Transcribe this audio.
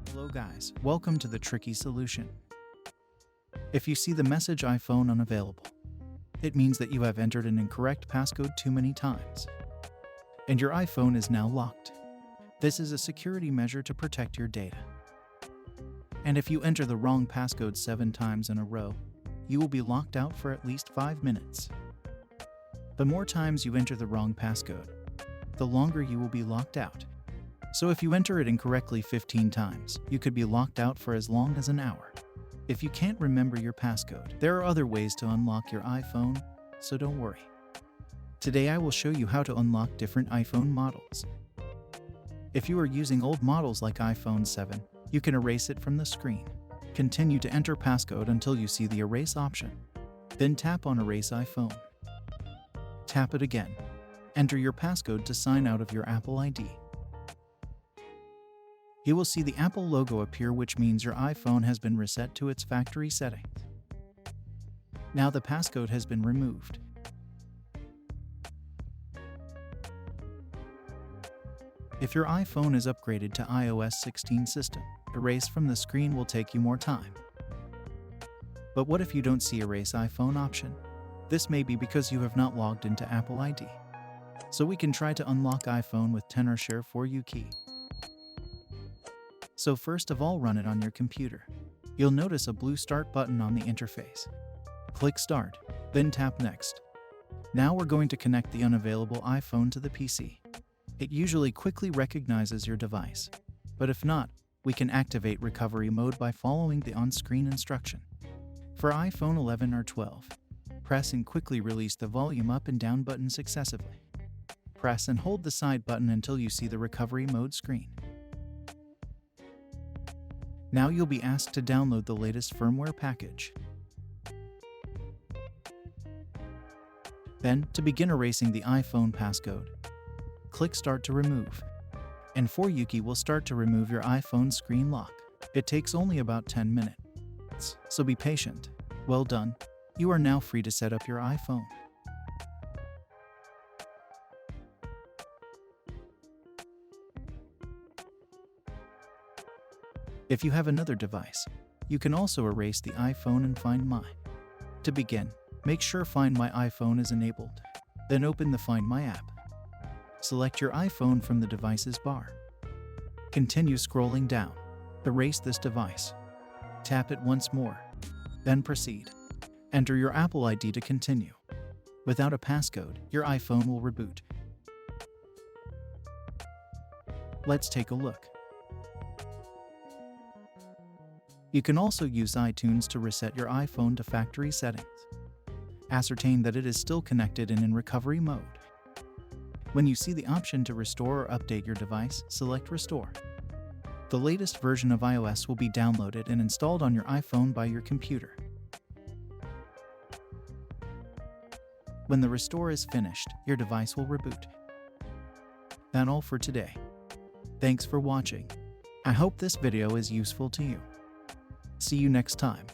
Hello guys, welcome to the tricky solution. If you see the message iPhone unavailable, it means that you have entered an incorrect passcode too many times, and your iPhone is now locked. This is a security measure to protect your data. And if you enter the wrong passcode 7 times in a row, you will be locked out for at least 5 minutes. The more times you enter the wrong passcode, the longer you will be locked out. So if you enter it incorrectly 15 times, you could be locked out for as long as an hour. If you can't remember your passcode, there are other ways to unlock your iPhone, so don't worry. Today I will show you how to unlock different iPhone models. If you are using old models like iPhone 7, you can erase it from the screen. Continue to enter passcode until you see the erase option. Then tap on Erase iPhone. Tap it again. Enter your passcode to sign out of your Apple ID. You will see the Apple logo appear, which means your iPhone has been reset to its factory settings. Now the passcode has been removed. If your iPhone is upgraded to iOS 16 system, erase from the screen will take you more time. But what if you don't see Erase iPhone option? This may be because you have not logged into Apple ID. So we can try to unlock iPhone with 10 or Share for You key. So first of all, run it on your computer. You'll notice a blue Start button on the interface. Click Start, then tap Next. Now we're going to connect the unavailable iPhone to the PC. It usually quickly recognizes your device, but if not, we can activate recovery mode by following the on-screen instruction. For iPhone 11 or 12, press and quickly release the volume up and down button successively. Press and hold the side button until you see the recovery mode screen. Now you'll be asked to download the latest firmware package. Then, to begin erasing the iPhone passcode, click Start to remove. And For You key will start to remove your iPhone screen lock. It takes only about 10 minutes, so be patient. Well done. You are now free to set up your iPhone. If you have another device, you can also erase the iPhone and Find My. To begin, make sure Find My iPhone is enabled. Then open the Find My app. Select your iPhone from the devices bar. Continue scrolling down. Erase this device. Tap it once more. Then proceed. Enter your Apple ID to continue. Without a passcode, your iPhone will reboot. Let's take a look. You can also use iTunes to reset your iPhone to factory settings. Ascertain that it is still connected and in recovery mode. When you see the option to restore or update your device, select Restore. The latest version of iOS will be downloaded and installed on your iPhone by your computer. When the restore is finished, your device will reboot. That's all for today. Thanks for watching. I hope this video is useful to you. See you next time.